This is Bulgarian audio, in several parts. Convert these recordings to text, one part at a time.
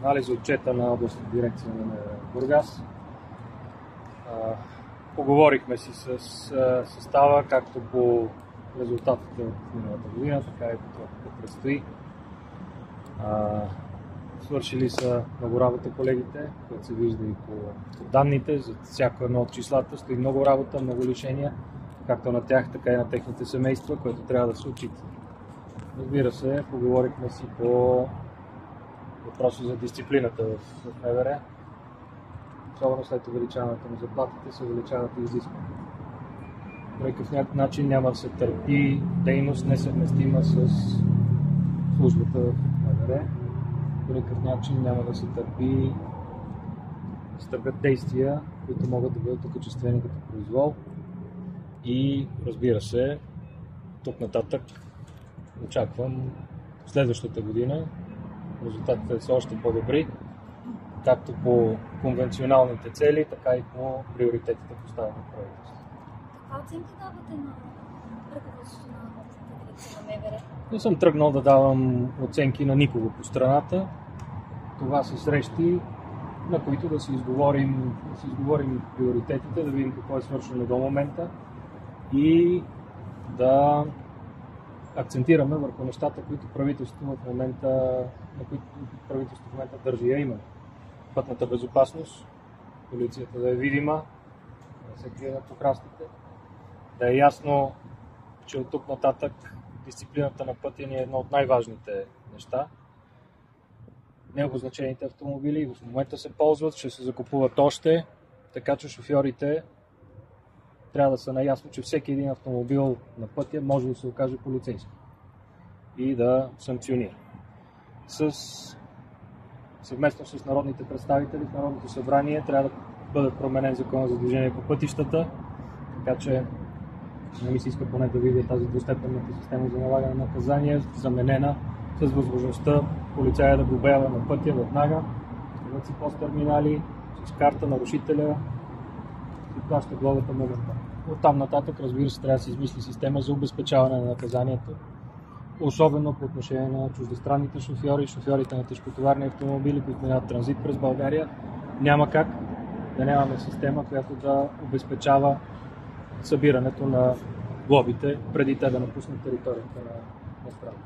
анализ отчета на областната дирекция на Бургас. Поговорихме си с състава, както по резултатите от миналата година, така и по това какво предстои. Свършили са много работа колегите, което се вижда и по данните. За всяко едно от числата стои много работа, много лишения, както на тях, така и на техните семейства, което трябва да се отчита. Разбира се, поговорихме си по въпроса за дисциплината в МВР. Особено след увеличаването на заплатите се увеличават и изисквания. По никакъв начин няма да се търпи дейност несъвместима с службата в МВР. По никакъв начин няма да се търпят действия, които могат да бъдат окачествени като произвол. И разбира се, тук нататък очаквам следващата година резултатите са още по-добри, както по конвенционалните цели, така и по приоритетите поставени в правителството. Каква оценка давате на ръководството на областната дирекция на МВР? Не съм тръгнал да давам оценки на никого по страната. Това са срещи, на които да си изговорим приоритетите, да видим какво е свършено до момента и да акцентираме върху нещата, които правителството в момента държи, именно пътната безопасност, полицията да е видима, да се крие на покрастите, да е ясно, че от тук нататък дисциплината на пътя ни е едно от най-важните неща. Необозначените автомобили в момента се ползват, ще се закупуват още, така че шофьорите трябва да са наясно, че всеки един автомобил на пътя може да се окаже полицейски и да санкционира. Съвместно с народните представители в Народното събрание трябва да бъде променен закон за движение по пътищата, така че не ми се иска поне да видя тази двустепенната система за налагане на наказания, заменена с възможността полицая да глобява на пътя веднага, да си посттерминали, с карта нарушителя и плаща глобата моментално. Оттам нататък, разбира се, трябва да се измисли система за обезпечаване на наказанието, особено по отношение на чуждестранните шофьори, шофьорите на тежкотоварни автомобили, които минават транзит през България. Няма как да нямаме система, която да обезпечава събирането на глобите преди те да напуснат територията на страната.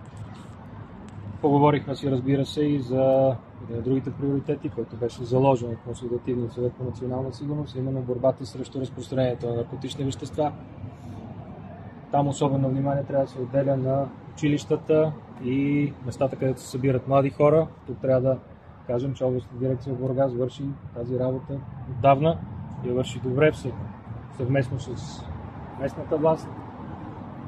Поговорихме си, разбира се, и за другите приоритети, който беше заложен от Консултативния съвет по национална сигурност, именно борбата срещу разпространението на наркотични вещества. Там особено внимание трябва да се отделя на училищата и местата, където се събират млади хора. Тук трябва да кажем, че областната дирекция в Бургас върши тази работа отдавна и я върши добре, съвместно с местната власт.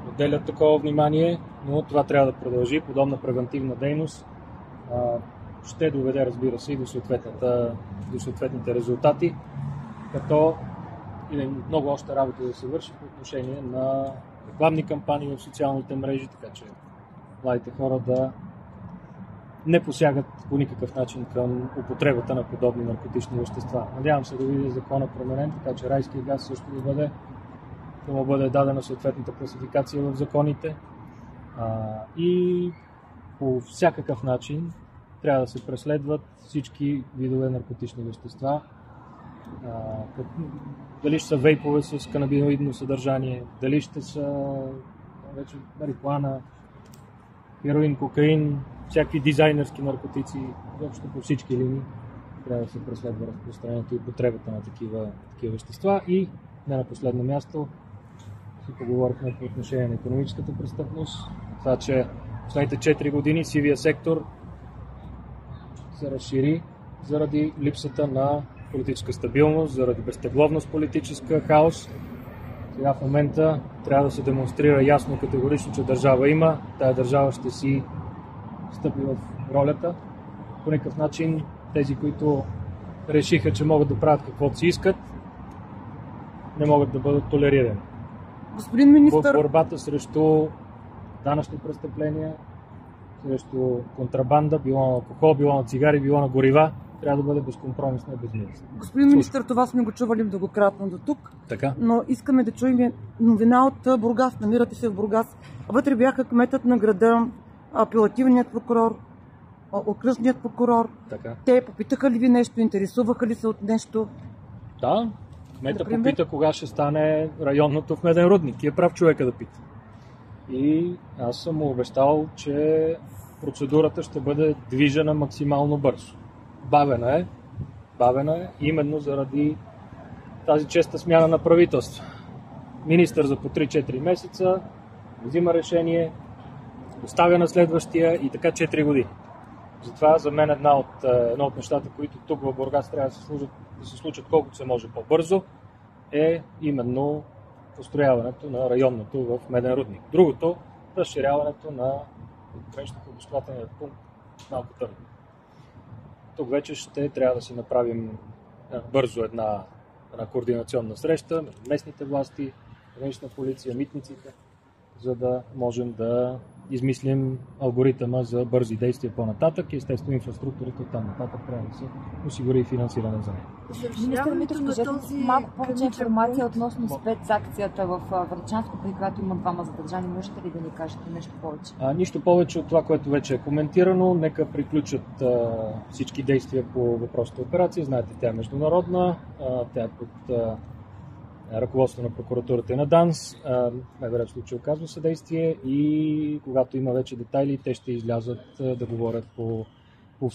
Отделят такова внимание, но това трябва да продължи. Подобна превентивна дейност ще доведе, разбира се, и до съответните резултати, като и много още работа да се върши по отношение на рекламни кампании в социалните мрежи, така че младите хора да не посягат по никакъв начин към употребата на подобни наркотични вещества. Надявам се да видя закона променен, така че райския газ също да му бъде дадена съответната класификация в законите и по всякакъв начин трябва да се преследват всички видове наркотични вещества. Дали ще са вейпове с канабиноидно съдържание, дали ще са вече марихуана, хероин, кокаин, всякакви дизайнерски наркотици, въобще по всички линии трябва да се преследва разпространението и употребата на такива вещества. И не на последно място си поговорихме по отношение на икономическата престъпност. Това, че в последните 4 години сивия сектор се разшири заради липсата на политическа стабилност, заради безтегловност политическа, хаос. Сега в момента трябва да се демонстрира ясно и категорично, че държава има. Тая държава ще си стъпи в ролята. По никакъв начин тези, които решиха, че могат да правят каквото си искат, не могат да бъдат толерирани. Господин министър, в борбата срещу данъчни престъпления, срещу контрабанда, било на алкохол, било на цигари, било на горива, трябва да бъде безкомпромисна и безмилостна. Господин министър, това сме го чували многократно до тук, така? Но искаме да чуем новина от Бургас. Намирате се в Бургас. Вътре бяха кметът на града, апелативният прокурор, окръжният прокурор. Така. Те попитаха ли ви нещо, интересуваха ли се от нещо? Да, кмета Например? попита кога ще стане районното в Меден рудник. Ти е прав човека да пита. И аз съм му обещал, че процедурата ще бъде движена максимално бързо. Бавена е именно заради тази честа смяна на правителство. Министър за по 3-4 месеца, взима решение, оставя на следващия и така 4 години. Затова за мен едно от нещата, които тук в Бургас трябва да се случат колкото се може по-бързо, е именно построяването на районното в Меден рудник. Другото, разширяването на гранично-пропускателния пункт Малко Търново. Тук вече ще трябва да си направим бързо една координационна среща между местните власти, гранична полиция, митниците, за да можем да измислим алгоритъма за бързи действия по-нататък и естествено инфраструктурата от там нататък трябва да се осигури и финансиране за нея. Министър Митров, кажете малко повече информация относно спецакцията в Врачанско, при която има 2 задържани. Можете ли да ни кажете нещо повече? Нищо повече от това, което вече е коментирано. Нека приключат всички действия по въпросната операция. Знаете, тя е международна, тя е под ръководство на прокуратурата и на ДАНС. Най-вероятно случай оказва съдействие и когато има вече детайли, те ще излязат да говорят по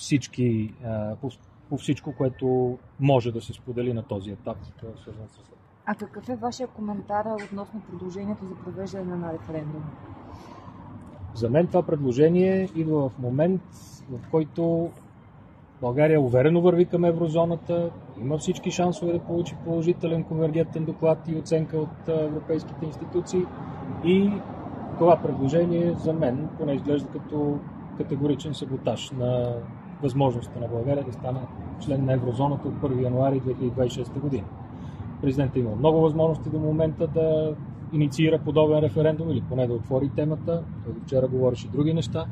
всичко, което може да се сподели на този етап, свързан с това. А какъв е вашия коментар относно предложението за провеждане на референдум? За мен това предложение идва в момент, в който България уверено върви към еврозоната, има всички шансове да получи положителен конвергентен доклад и оценка от европейските институции и това предложение за мен поне изглежда като категоричен саботаж на възможността на България да стане член на еврозоната от 1 януари 2026 година. Президентът има много възможности до момента да инициира подобен референдум или поне да отвори темата. Той вчера говореше други неща.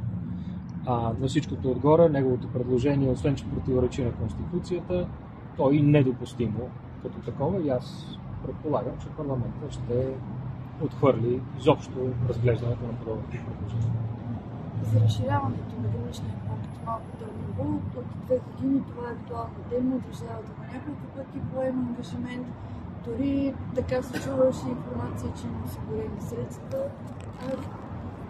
На всичкото отгоре, неговото предложение, освен че противоречи на Конституцията, то и недопустимо като такова и аз предполагам, че парламентът ще отхвърли изобщо разглеждането на подобни предложения. За разширяването на граничния пункт Малко Търново от 2 години това е актуална тема. Държавата на няколко пъти поема ангажимент. Дори така се чуваше информация, че има осигурени средства.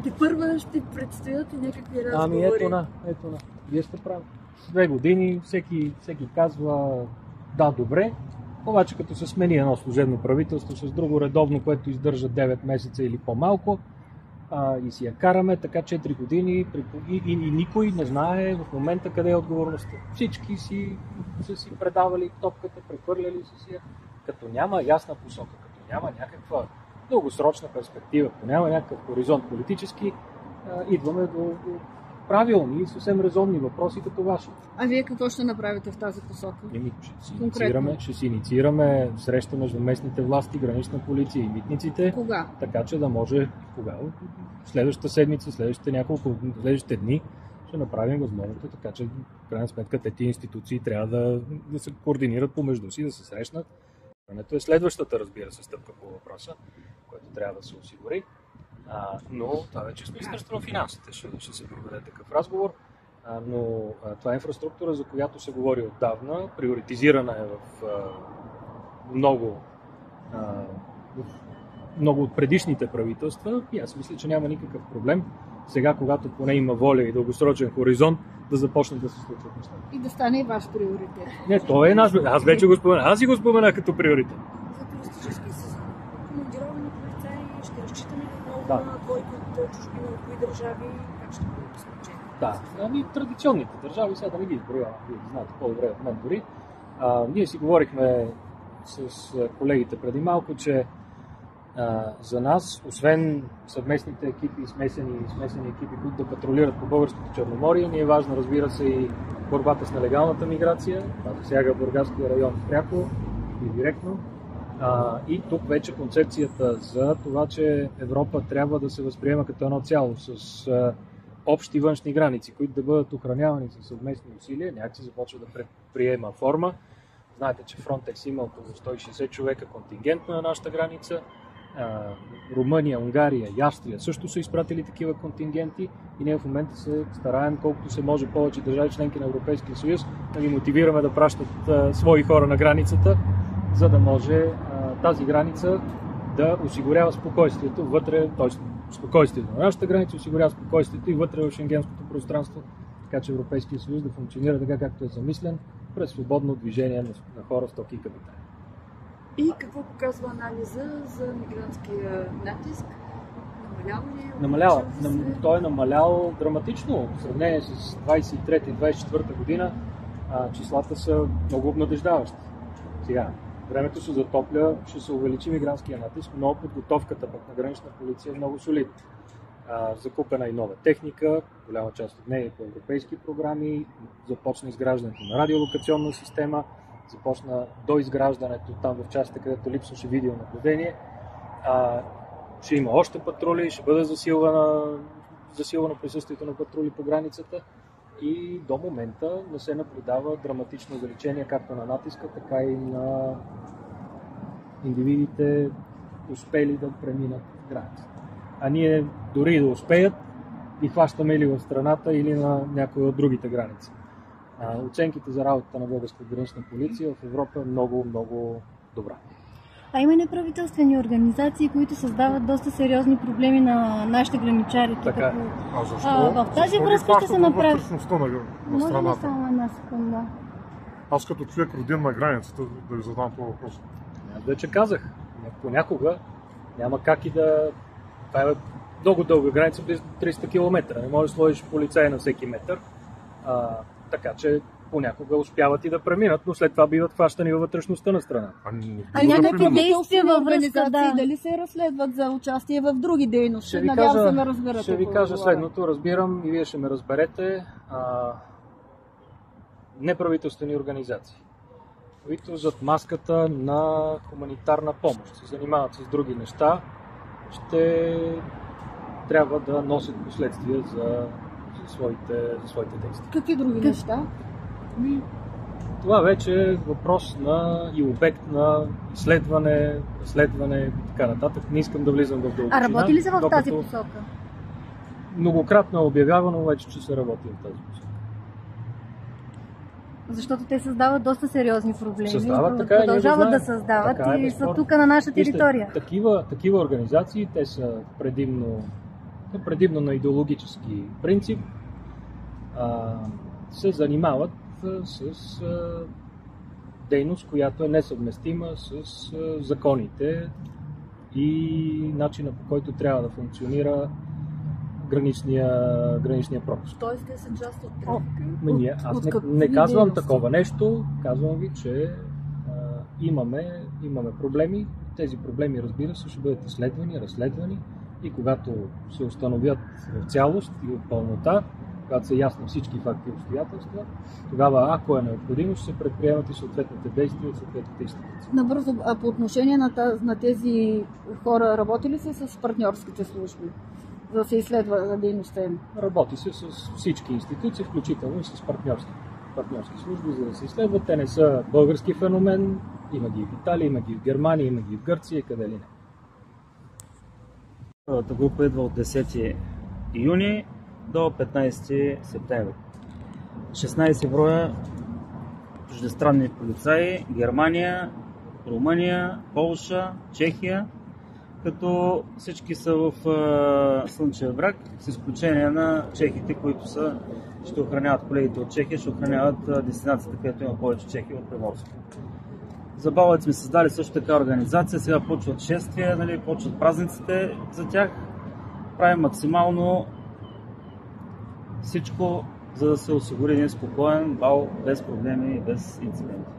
Тепърва ще предстоят и някакви разговори. Ето на. Вие сте прави. 2 години всеки казва да, добре, обаче като се смени едно служебно правителство с друго редовно, което издържа 9 месеца или по-малко и си я караме, така 4 години и никой не знае в момента къде е отговорността. Всички са си предавали топката, прехвърляли си я, като няма ясна посока, като няма някаква дългосрочна перспектива, ако няма някакъв хоризонт политически, идваме до правилни и съвсем резонни въпроси като ваши. А вие какво ще направите в тази посока? Ще си инициираме среща между местните власти, гранична полиция и митниците. Кога? Така че да може следващата седмица, следващите дни ще направим възможното, така че в крайна сметка тези институции трябва да се координират помежду си, да се срещнат. Това е следващата, разбира се, стъпка по въпроса, което трябва да се осигури. Но това вече с Министерството на финансите ще се проведе такъв разговор. Но това е инфраструктура, за която се говори отдавна, приоритизирана е в много от предишните правителства и аз мисля, че няма никакъв проблем сега, когато поне има воля и дългосрочен хоризонт, да започне да се случват нещата. И да стане и ваш приоритет. Не, той е наш. Аз вече го споменах. Аз си го споменах като приоритет. За туристически сезон, командировани полицаи, ще разчитаме отново на двойки от чужбина, от кои държави, как ще бъде посочено? Да, традиционните държави, сега да не ги изброявам, вие знаете по-добре от мен дори. Ние си говорихме с колегите преди малко, че за нас, освен съвместните екипи и смесени екипи, които да патрулират по българското Черноморие, ни е важно, разбира се, и борбата с нелегалната миграция. Това засяга Бургаския район пряко и директно. И тук вече концепцията за това, че Европа трябва да се възприема като едно цяло с общи външни граници, които да бъдат охранявани със съвместни усилия, някакси започва да приема форма. Знаете, че Frontex има около 160 човека контингент на нашата граница. Румъния, Унгария и Австрия също са изпратили такива контингенти и ние в момента се стараем колкото се може повече държави членки на Европейския съюз да ги мотивираме да пращат свои хора на границата, за да може тази граница да осигурява спокойствието вътре, т.е. спокойствието на нашата граница осигурява спокойствието и вътре в шенгенското пространство, така че Европейския съюз да функционира така както е замислен, през свободно движение на хора, стоки и капитали. И какво показва анализа за мигрантския натиск? Намалява ли? Намалява. Той е намалял драматично в сравнение с 23 и 24 година. Числата са много обнадеждаващи. Сега, времето се затопля, ще се увеличи мигрантския натиск, но подготовката пък на гранична полиция е много солидна. Закупена и нова техника, голяма част от нея е по европейски програми, започна изграждането на радиолокационна система, започна до изграждането там в частите, където липсваше видеонаблюдение. Ще има още патрули, ще бъде засилвано присъствието на патрули по границата и до момента не се наблюдава драматично увеличение както на натиска, така и на индивидите успели да преминат границата. А ние дори да успеят и хващаме или в страната, или на някои от другите граници. Оценките за работата на българска гранична полиция в Европа е много, много добра. А има неправителствени организации, които създават доста сериозни проблеми на нашите граничари. Така. А защо? В тази връзка ще се направи. На Може ли страната? само една секунда? Аз като човек роден на границата да ви задам този въпрос. Аз вече казах, понякога няма как и да... Това е много дълга граница, близо 300 км. Не можеш да сложиш полицай на всеки метър. Така че понякога успяват и да преминат, но след това биват хващани във вътрешността на страната. А някакви действия във връзка, да. Дали се разследват за участие в други дейности? Ще ви Надявам се ме разберете. Ще ви кажа следното, разбирам и вие ще ме разберете. Неправителствени организации, които зад маската на хуманитарна помощ се занимават с други неща, ще трябва да носят последствия за своите действия. Какви други неща? Това вече е въпрос и обект на изследване и така нататък. Не искам да влизам в дълбочина. А работи ли се в тази посока? Многократно е обявявано вече, че се работи в тази посока. Защото те създават доста сериозни проблеми. Продължават да създават и са тук на наша територия. Такива организации, те са предимно на идеологически принцип, се занимават с дейност, която е несъвместима с законите и начина, по който трябва да функционира граничния пропуск. Тоест те са част от трафика? Аз не казвам такова нещо, казвам ви, че имаме проблеми. Тези проблеми, разбира се, ще бъдат разследвани и когато се установят в цялост и в пълнота, когато са ясни всички факти и обстоятелства, тогава, ако е необходимо, ще се предприемат и съответните действия от съответните институции. Набързо, а по отношение на тези хора, работи ли се с партньорските служби, за да се изследва дейността им? Работи се с всички институции, включително и с партньорски служби, за да се изследват. Те не са български феномен, има ги в Италия, има ги в Германия, има ги в Гърция и къде ли не. Първата група идва от 10 юни до 15 септември. 16 броя чуждестранни полицаи, Германия, Румъния, Полша, Чехия, като всички са в Слънчев бряг, с изключение на чехите, които ще охраняват, колегите от Чехия, ще охраняват дестинацията, където има повече чехи от Приморско. За Балък сме създали също така организация, сега почват шествия, почват празниците за тях. Правим максимално всичко, за да се осигури един спокоен бал, без проблеми и без инциденти.